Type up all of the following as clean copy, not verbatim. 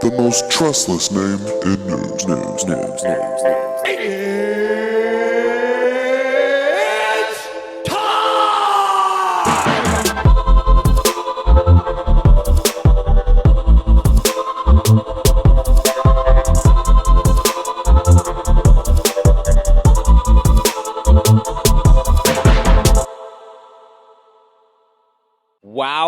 The most trustless name in news. It's time!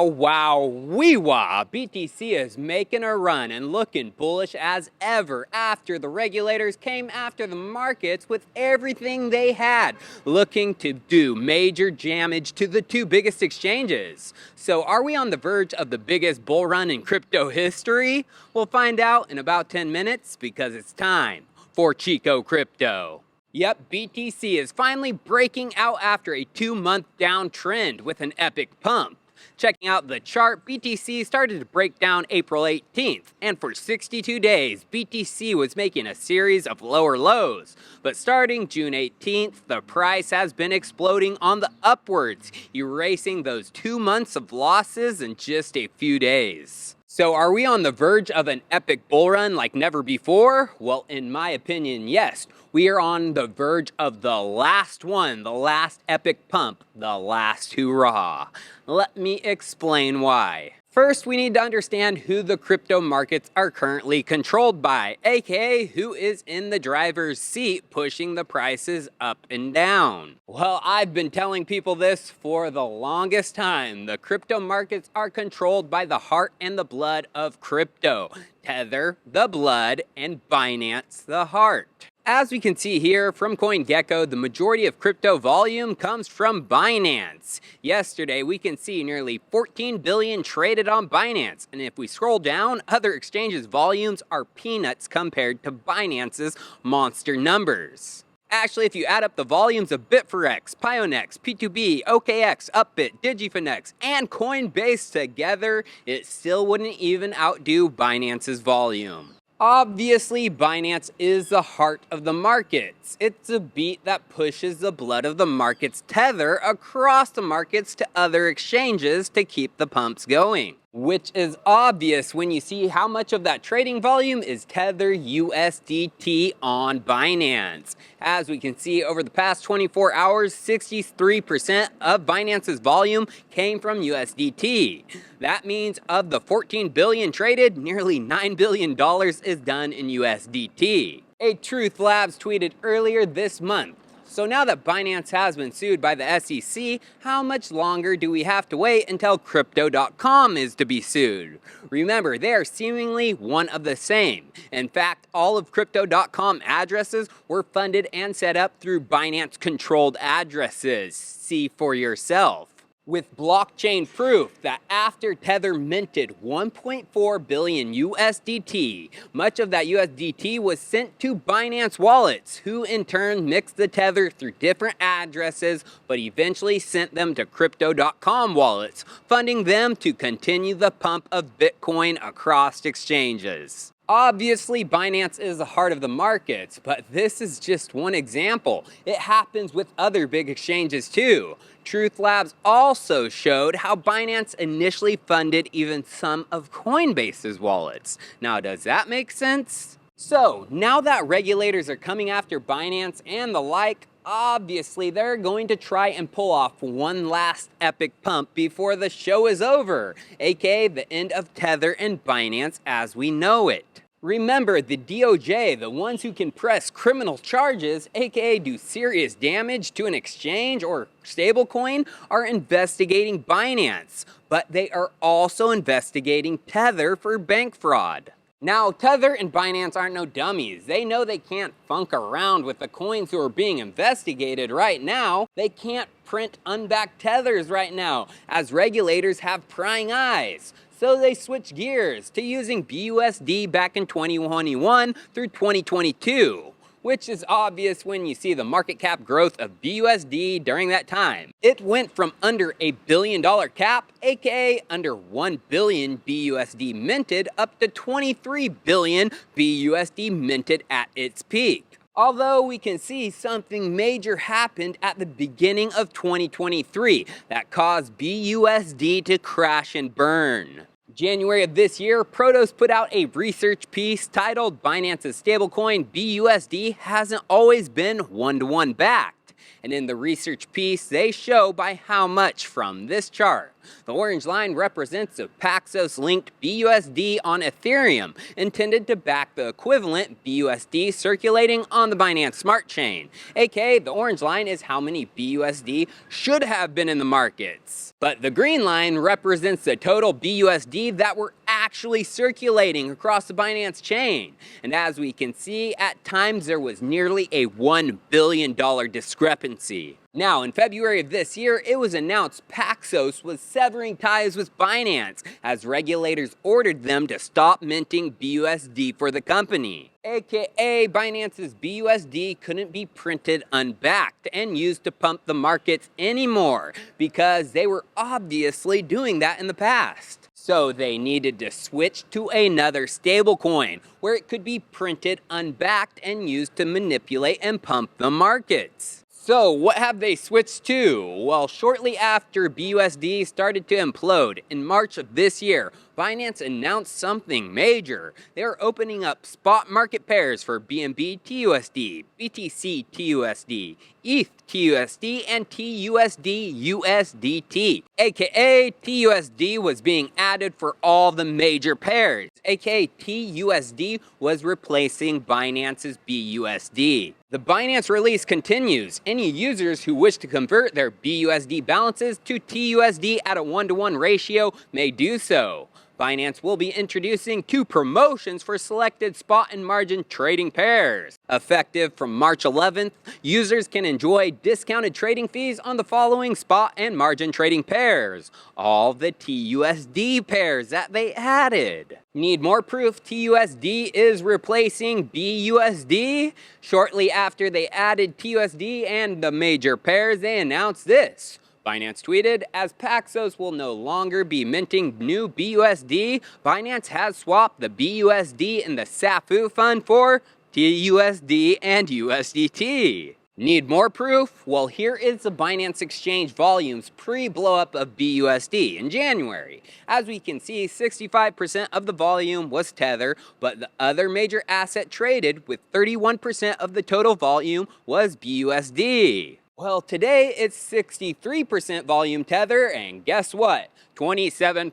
Wow, wee-wah! BTC is making a run and looking bullish as ever after the regulators came after the markets with everything they had, looking to do major damage to the two biggest exchanges. So are we on the verge of the biggest bull run in crypto history? We'll find out in about 10 minutes because it's time for Chico Crypto. Yep, BTC is finally breaking out after a 2-month downtrend with an epic pump. Checking out the chart, BTC started to break down April 18th, and for 62 days, BTC was making a series of lower lows. But starting June 18th, the price has been exploding on the upwards, erasing those 2 months of losses in just a few days. So are we on the verge of an epic bull run like never before? Well, in my opinion, yes. We are on the verge of the last one, the last epic pump, the last hurrah. Let me explain why. First, we need to understand who the crypto markets are currently controlled by, aka who is in the driver's seat pushing the prices up and down. Well, I've been telling people this for the longest time. The crypto markets are controlled by the heart and the blood of crypto. Tether, the blood, and Binance, the heart. As we can see here from CoinGecko, the majority of crypto volume comes from Binance. Yesterday, we can see nearly 14 billion traded on Binance. And if we scroll down, other exchanges' volumes are peanuts compared to Binance's monster numbers. Actually, if you add up the volumes of Bitfinex, Pionex, P2B, OKX, Upbit, Digifinex, and Coinbase together, it still wouldn't even outdo Binance's volume. Obviously, Binance is the heart of the markets. It's a beat that pushes the blood of the market's tether across the markets to other exchanges to keep the pumps going. Which is obvious when you see how much of that trading volume is Tether USDT on Binance. As we can see over the past 24 hours, 63% of Binance's volume came from USDT. That means of the 14 billion traded, nearly $9 billion is done in USDT. A Truth Labs tweeted earlier this month. So now that Binance has been sued by the SEC, how much longer do we have to wait until Crypto.com is to be sued? Remember, they are seemingly one of the same. In fact, all of Crypto.com addresses were funded and set up through Binance-controlled addresses. See for yourself. With blockchain proof that after Tether minted 1.4 billion USDT, much of that USDT was sent to Binance wallets, who in turn mixed the Tether through different addresses, but eventually sent them to Crypto.com wallets, funding them to continue the pump of Bitcoin across exchanges. Obviously, Binance is the heart of the markets, but this is just one example. It happens with other big exchanges too. Truth Labs also showed how Binance initially funded even some of Coinbase's wallets. Now, does that make sense? So, now that regulators are coming after Binance and the like, obviously they're going to try and pull off one last epic pump before the show is over, aka the end of Tether and Binance as we know it. Remember, the DOJ, the ones who can press criminal charges, aka do serious damage to an exchange or stablecoin, are investigating Binance, but they are also investigating Tether for bank fraud. Now, Tether and Binance aren't no dummies. They know they can't funk around with the coins who are being investigated right now. They can't print unbacked tethers right now, as regulators have prying eyes. So they switched gears to using BUSD back in 2021 through 2022, which is obvious when you see the market cap growth of BUSD during that time. It went from under a $1 billion cap, aka under 1 billion BUSD minted, up to 23 billion BUSD minted at its peak. Although we can see something major happened at the beginning of 2023 that caused BUSD to crash and burn. January of this year, Protos put out a research piece titled Binance's stablecoin BUSD hasn't always been one-to-one backed. And in the research piece, they show by how much from this chart. The orange line represents a Paxos-linked BUSD on Ethereum, intended to back the equivalent BUSD circulating on the Binance Smart Chain. aka, the orange line is how many BUSD should have been in the markets. But the green line represents the total BUSD that were actually circulating across the Binance chain. And as we can see, at times there was nearly a $1 billion discrepancy. Now, in February of this year, it was announced Paxos was severing ties with Binance as regulators ordered them to stop minting BUSD for the company. aka, Binance's BUSD couldn't be printed unbacked and used to pump the markets anymore because they were obviously doing that in the past. So they needed to switch to another stablecoin where it could be printed unbacked and used to manipulate and pump the markets. So what have they switched to? Well, shortly after BUSD started to implode in March of this year, Binance announced something major. They're opening up spot market pairs for BNB TUSD, BTC TUSD, ETH TUSD, and TUSD USDT. aka, TUSD was being added for all the major pairs. aka, TUSD was replacing Binance's BUSD. The Binance release continues. Any users who wish to convert their BUSD balances to TUSD at a 1-to-1 ratio may do so. Binance will be introducing 2 promotions for selected spot and margin trading pairs. Effective from March 11th, users can enjoy discounted trading fees on the following spot and margin trading pairs. All the TUSD pairs that they added. Need more proof TUSD is replacing BUSD? Shortly after they added TUSD and the major pairs, they announced this. Binance tweeted, as Paxos will no longer be minting new BUSD, Binance has swapped the BUSD in the SAFU fund for TUSD and USDT. Need more proof? Well, here is the Binance Exchange volumes pre-blowup of BUSD in January. As we can see, 65% of the volume was Tether, but the other major asset traded with 31% of the total volume was BUSD. Well, today it's 63% volume Tether, and guess what? 27%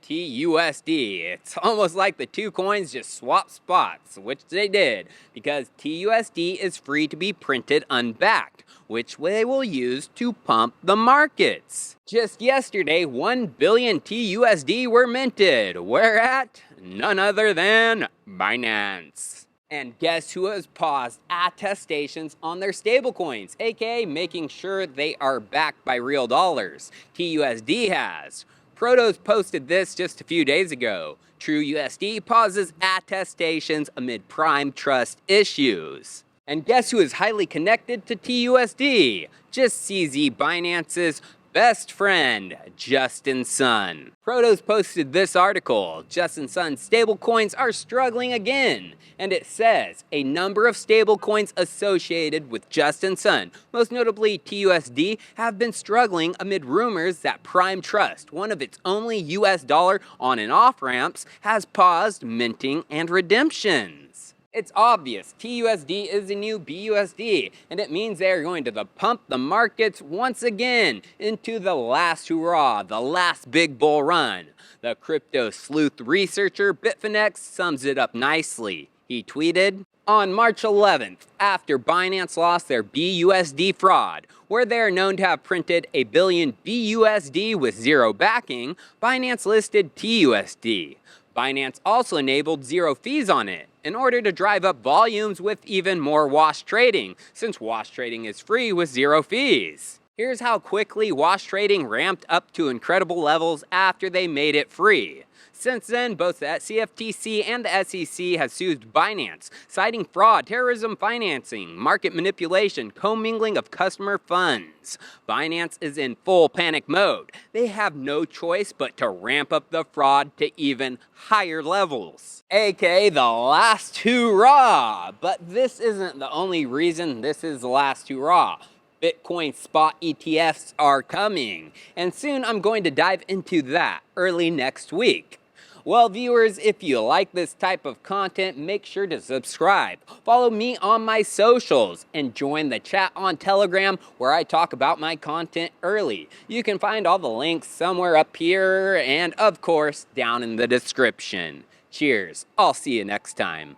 TUSD. It's almost like the two coins just swapped spots, which they did, because TUSD is free to be printed unbacked, which they will use to pump the markets. Just yesterday, 1 billion TUSD were minted. Where at? None other than Binance. And guess who has paused attestations on their stablecoins, aka making sure they are backed by real dollars? TUSD has. Protos posted this just a few days ago. TrueUSD pauses attestations amid prime trust issues. And guess who is highly connected to TUSD? Just CZ Binance's best friend, Justin Sun. Protos posted this article. Justin Sun's stablecoins are struggling again. And it says, a number of stablecoins associated with Justin Sun, most notably TUSD, have been struggling amid rumors that Prime Trust, one of its only US dollar on and off ramps, has paused minting and redemptions. It's obvious, TUSD is the new BUSD, and it means they are going to pump the markets once again into the last hurrah, the last big bull run. The crypto sleuth researcher Bitfinex sums it up nicely. He tweeted, on March 11th, after Binance lost their BUSD fraud, where they are known to have printed a billion BUSD with zero backing, Binance listed TUSD. Binance also enabled zero fees on it in order to drive up volumes with even more wash trading, since wash trading is free with zero fees. Here's how quickly wash trading ramped up to incredible levels after they made it free. Since then, both the CFTC and the SEC have sued Binance, citing fraud, terrorism financing, market manipulation, commingling of customer funds. Binance is in full panic mode. They have no choice but to ramp up the fraud to even higher levels, aka the last hurrah. But this isn't the only reason this is the last hurrah. Bitcoin spot ETFs are coming, and soon I'm going to dive into that early next week. Well, viewers, if you like this type of content, make sure to subscribe. Follow me on my socials and join the chat on Telegram where I talk about my content early. You can find all the links somewhere up here and, of course, down in the description. Cheers. I'll see you next time.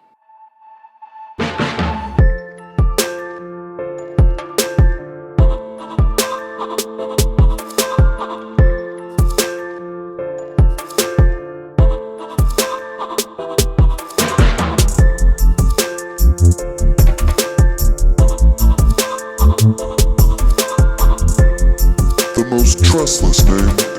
The most trustless name